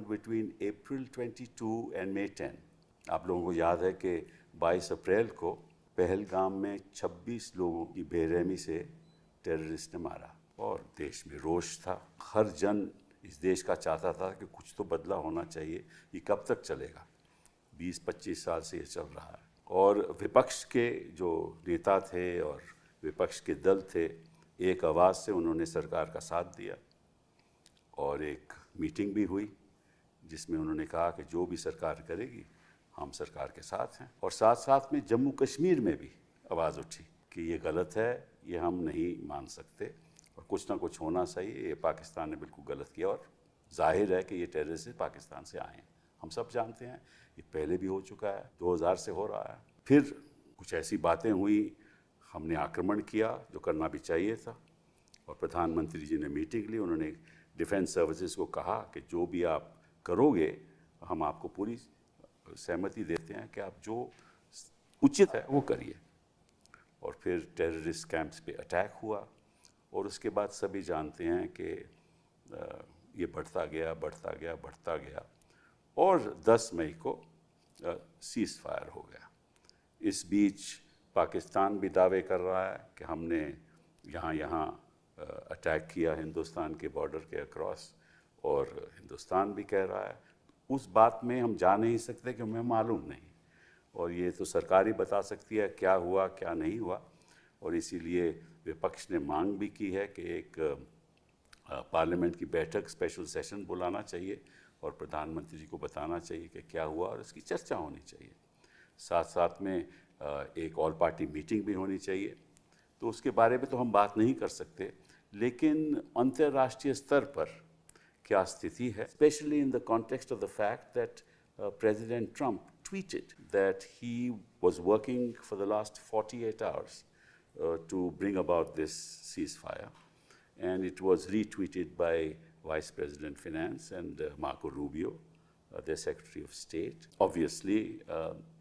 Between April 22 and May 10, आप लोगों को याद है कि 22 अप्रैल को पहलगाम में 26 लोगों की बेरहमी से टेररिस्ट ने मारा और देश में रोष था। हर जन इस देश का चाहता था कि कुछ तो बदला होना चाहिए। ये कब तक चलेगा? 20-25 साल से ये चल रहा है। और विपक्ष के जो नेता थे और विपक्ष के दल थे, एक आवाज़ से उन्होंने सरकार का साथ दिया और एक मीटिंग भी हुई जिसमें उन्होंने कहा कि जो भी सरकार करेगी हम सरकार के साथ हैं। और साथ साथ में जम्मू कश्मीर में भी आवाज़ उठी कि ये गलत है, ये हम नहीं मान सकते और कुछ ना कुछ होना चाहिए। ये पाकिस्तान ने बिल्कुल गलत किया और जाहिर है कि ये टेररिस्ट पाकिस्तान से आए हैं। हम सब जानते हैं, ये पहले भी हो चुका है, 2000 से हो रहा है। फिर कुछ ऐसी बातें हुई, हमने आक्रमण किया जो करना भी चाहिए था और प्रधानमंत्री जी ने मीटिंग ली। उन्होंने डिफेंस सर्विसेज को कहा कि जो भी आप करोगे हम आपको पूरी सहमति देते हैं कि आप जो उचित है वो करिए। और फिर टेररिस्ट कैंप्स पे अटैक हुआ और उसके बाद सभी जानते हैं कि ये बढ़ता गया और 10 मई को सीज़ फायर हो गया। इस बीच पाकिस्तान भी दावे कर रहा है कि हमने यहाँ अटैक किया हिंदुस्तान के बॉर्डर के अक्रॉस, और हिंदुस्तान भी कह रहा है। उस बात में हम जा नहीं सकते कि हमें मालूम नहीं, और ये तो सरकार ही बता सकती है क्या हुआ क्या नहीं हुआ। और इसीलिए विपक्ष ने मांग भी की है कि एक पार्लियामेंट की बैठक, स्पेशल सेशन बुलाना चाहिए और प्रधानमंत्री जी को बताना चाहिए कि क्या हुआ और इसकी चर्चा होनी चाहिए। साथ साथ में एक ऑल पार्टी मीटिंग भी होनी चाहिए। तो उसके बारे में तो हम बात नहीं कर सकते, लेकिन अंतर्राष्ट्रीय स्तर पर क्या स्थिति है, specially in the context of the fact that president Trump tweeted that he was working for the last 48 hours to bring about this ceasefire, and it was retweeted by Vice President Finance and Marco Rubio, their Secretary of State. Obviously,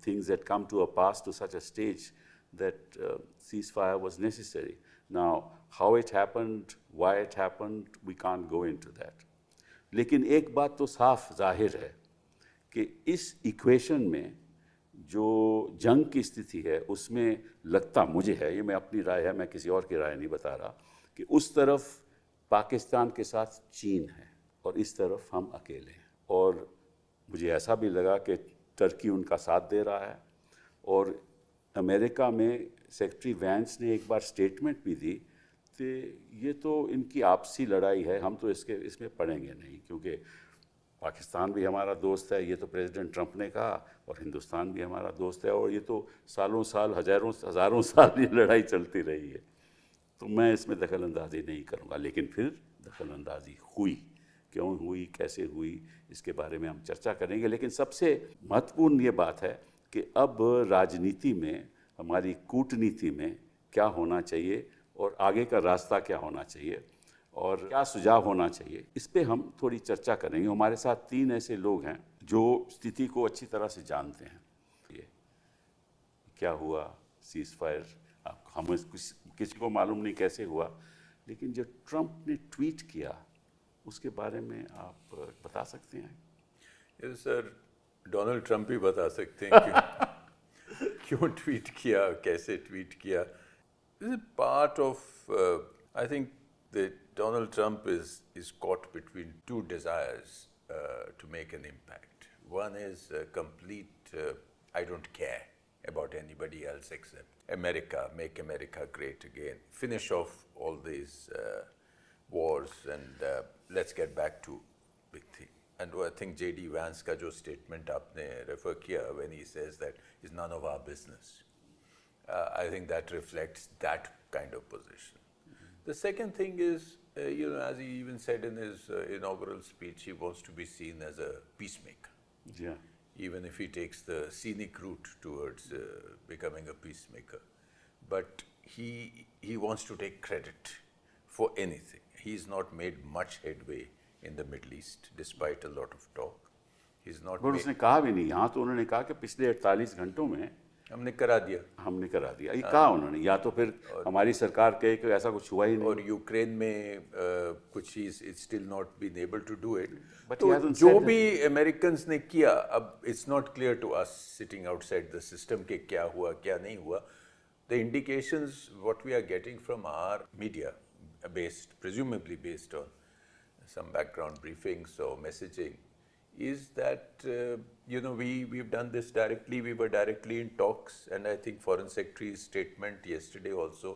things had come to a pass to such a stage that ceasefire was necessary. Now, how it happened, why it happened, we can't go into that. लेकिन एक बात तो साफ जाहिर है कि इस equation में जो जंग की स्थिति है उसमें लगता मुझे है, ये मैं अपनी राय है, मैं किसी और की राय नहीं बता रहा, कि उस तरफ पाकिस्तान के साथ चीन है और इस तरफ हम अकेले हैं। और मुझे ऐसा भी लगा कि टर्की उनका साथ दे रहा है। और अमेरिका में सेक्रेटरी वैंस ने एक बार स्टेटमेंट भी दी कि ये तो इनकी आपसी लड़ाई है, हम तो इसमें पड़ेंगे नहीं, क्योंकि पाकिस्तान भी हमारा दोस्त है, ये तो प्रेसिडेंट ट्रंप ने कहा, और हिंदुस्तान भी हमारा दोस्त है, और ये तो सालों साल हज़ारों साल ये लड़ाई चलती रही है। तो मैं इसमें दखल अंदाजी नहीं करूँगा। लेकिन फिर दखल अंदाजी हुई, क्यों हुई, कैसे हुई, इसके बारे में हम चर्चा करेंगे। लेकिन सबसे महत्वपूर्ण ये बात है कि अब राजनीति में, हमारी कूटनीति में क्या होना चाहिए और आगे का रास्ता क्या होना चाहिए और क्या सुझाव होना चाहिए, इस पे हम थोड़ी चर्चा करेंगे। हमारे साथ 3 ऐसे लोग हैं जो स्थिति को अच्छी तरह से जानते हैं। ये क्या हुआ सीज़ फायर, हम किसी को मालूम नहीं कैसे हुआ, लेकिन जो ट्रंप ने ट्वीट किया उसके बारे में आप बता सकते हैं? ये सर डोनाल्ड ट्रंप ही बता सकते हैं क्यों ट्वीट किया, कैसे ट्वीट किया। This is part of, I think that Donald Trump is caught between two desires to make an impact. One is complete, I don't care about anybody else except America, make America great again, finish off all these wars and let's get back to big thing. And I think J.D. Vance का जो statement आपने refer किया when he says that is none of our business. I think that reflects that kind of position. The second thing is, as he even said in his inaugural speech, he wants to be seen as a peacemaker. Yeah. Even if he takes the scenic route towards becoming a peacemaker. But he wants to take credit for anything. He's not made much headway in the Middle East, despite a lot of talk. He's not. और उसने कहा भी नहीं। यहाँ तो उन्होंने कहा कि पिछले 48 घंटों में हमने करा दिया। हमने करा दिया। ये कहा उन्होंने, या तो फिर हमारी सरकार कहे कि ऐसा कुछ हुआ ही नहीं। और यूक्रेन में कुछ is still not been able to do it. But तो he hasn't जो said भी अमेरिकन्स ने किया, अब it's not clear to us sitting outside the system के क्या हुआ क्या नहीं हुआ। The indications what we are getting from our media, based presumably based on some background briefings or messaging, is that we've done this directly. We were directly in talks, and I think Foreign Secretary's statement yesterday also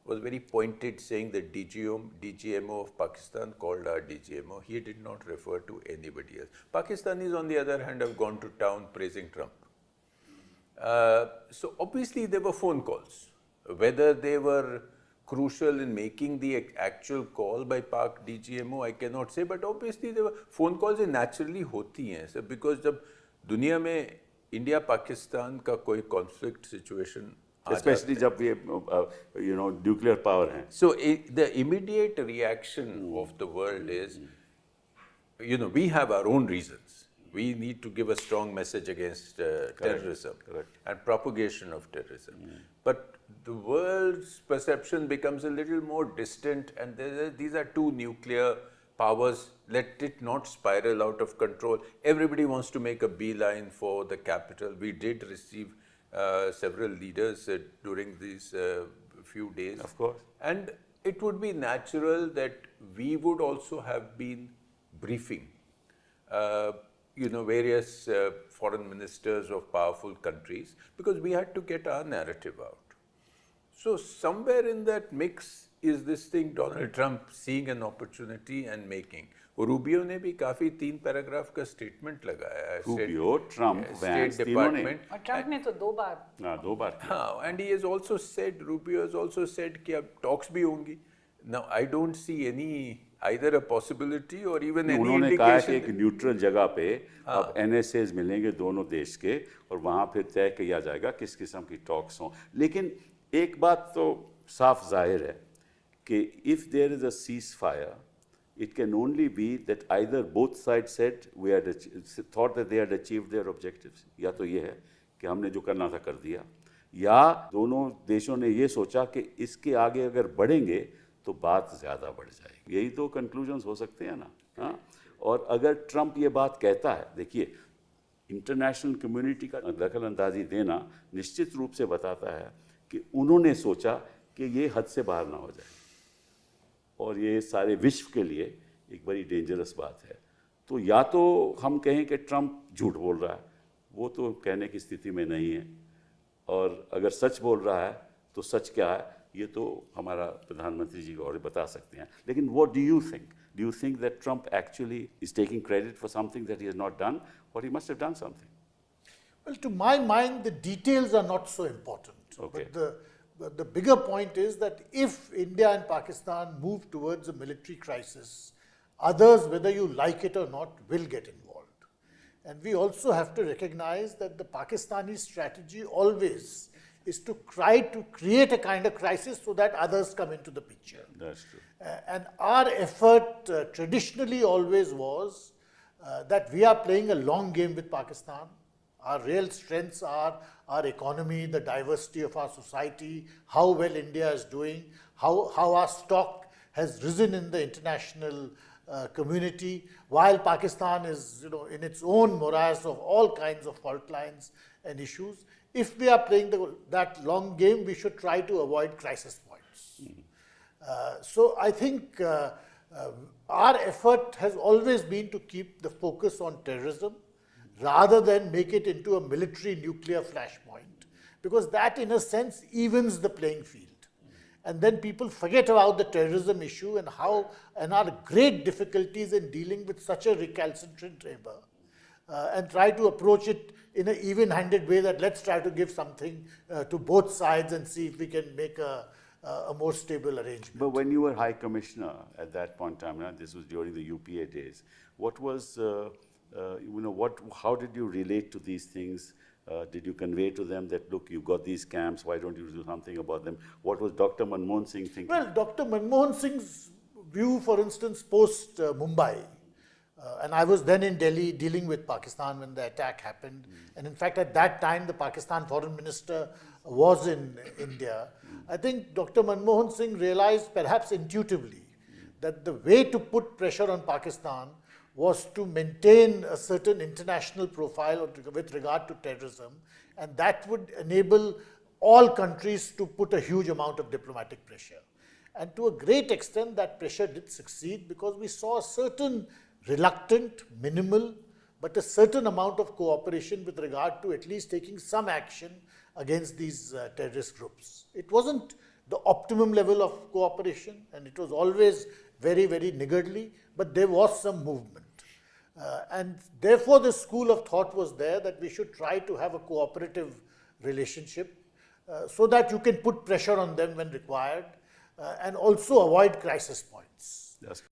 was very pointed, saying that DGMO of Pakistan called our DGMO. He did not refer to anybody else. Pakistanis, on the other hand, have gone to town praising Trump. So obviously there were phone calls. Whether they were crucial in making the actual call by Pak DGMO, I cannot say, but obviously there were phone calls naturally होती हैं sir, because जब दुनिया में India Pakistan का कोई conflict situation, especially जब ये nuclear power हैं. so the immediate reaction of the world is, we have our own reasons. We need to give a strong message against terrorism and propagation of terrorism. But the world's perception becomes a little more distant, and these are two nuclear powers. Let it not spiral out of control. Everybody wants to make a beeline for the capital. We did receive several leaders during these few days. Of course. And it would be natural that we would also have been briefing various foreign ministers of powerful countries, because we had to get our narrative out. So somewhere in that mix is this thing, Donald Trump seeing an opportunity and making. Rubio ने भी काफी 3 paragraph का statement लगाया है. Rubio, Trump, vents, तीनों ने. और Trump ने तो 2 बार. हाँ, 2 बार. हाँ, and he has also said, Rubio has also said कि अब talks भी होंगी. Now I don't see any either a possibility or even any उन्होंने indication. कहा कि एक न्यूट्रल जगह पे अब NSAs मिलेंगे दोनों देश के, और वहाँ फिर तय किया जाएगा किस किस्म की टॉक्स हों. लेकिन एक बात तो साफ जाहिर है कि if there is a ceasefire, it can only be that either both sides said we had thought that they had achieved their objectives, या तो ये है कि हमने जो करना था कर दिया, या दोनों देशों ने ये सोचा कि इसके आगे अगर बढ़ेंगे तो बात ज़्यादा बढ़ जाएगी. यही तो कंक्लूजन्स हो सकते हैं ना. हाँ, और अगर ट्रम्प ये बात कहता है, देखिए इंटरनेशनल कम्युनिटी का दखल अंदाजी देना निश्चित रूप से बताता है कि उन्होंने सोचा कि ये हद से बाहर ना हो जाए, और ये सारे विश्व के लिए एक बड़ी डेंजरस बात है. तो या तो हम कहें कि ट्रम्प झूठ बोल रहा है, वो तो कहने की स्थिति में नहीं है, और अगर सच बोल रहा है तो सच क्या है ये तो हमारा प्रधानमंत्री जी और बता सकते हैं. लेकिन what do you think? Do you think that Trump actually is taking credit for something that he has not done, or he must have done something? Well, to my mind, the details are not so important. Okay. But the bigger point is that if India and Pakistan move towards a military crisis, others, whether you like it or not, will get involved. And we also have to recognize that the Pakistani strategy always is to try to create a kind of crisis so that others come into the picture. That's true. And our effort traditionally always was that we are playing a long game with Pakistan. Our real strengths are our economy, the diversity of our society, how well India is doing, how our stock has risen in the international community, while Pakistan is in its own morass of all kinds of fault lines and issues. If we are playing that long game, we should try to avoid crisis points. So I think our effort has always been to keep the focus on terrorism rather than make it into a military nuclear flashpoint, because that in a sense evens the playing field. And then people forget about the terrorism issue and our great difficulties in dealing with such a recalcitrant neighbor, and try to approach it in an even-handed way, that let's try to give something to both sides and see if we can make a more stable arrangement. But when you were High Commissioner at that point in time, this was during the UPA days, what was, how did you relate to these things? Did you convey to them that, look, you've got these camps, why don't you do something about them? What was Dr. Manmohan Singh thinking? Well, Dr. Manmohan Singh's view, for instance, post Mumbai, And I was then in Delhi dealing with Pakistan when the attack happened. And in fact, at that time, the Pakistan foreign minister was in India. I think Dr. Manmohan Singh realized, perhaps intuitively, that the way to put pressure on Pakistan was to maintain a certain international profile with regard to terrorism, and that would enable all countries to put a huge amount of diplomatic pressure. And to a great extent, that pressure did succeed, because we saw a certain reluctant, minimal, but a certain amount of cooperation with regard to at least taking some action against these terrorist groups. It wasn't the optimum level of cooperation, and it was always very, very niggardly, but there was some movement. And therefore, the school of thought was there that we should try to have a cooperative relationship so that you can put pressure on them when required and also avoid crisis points. That's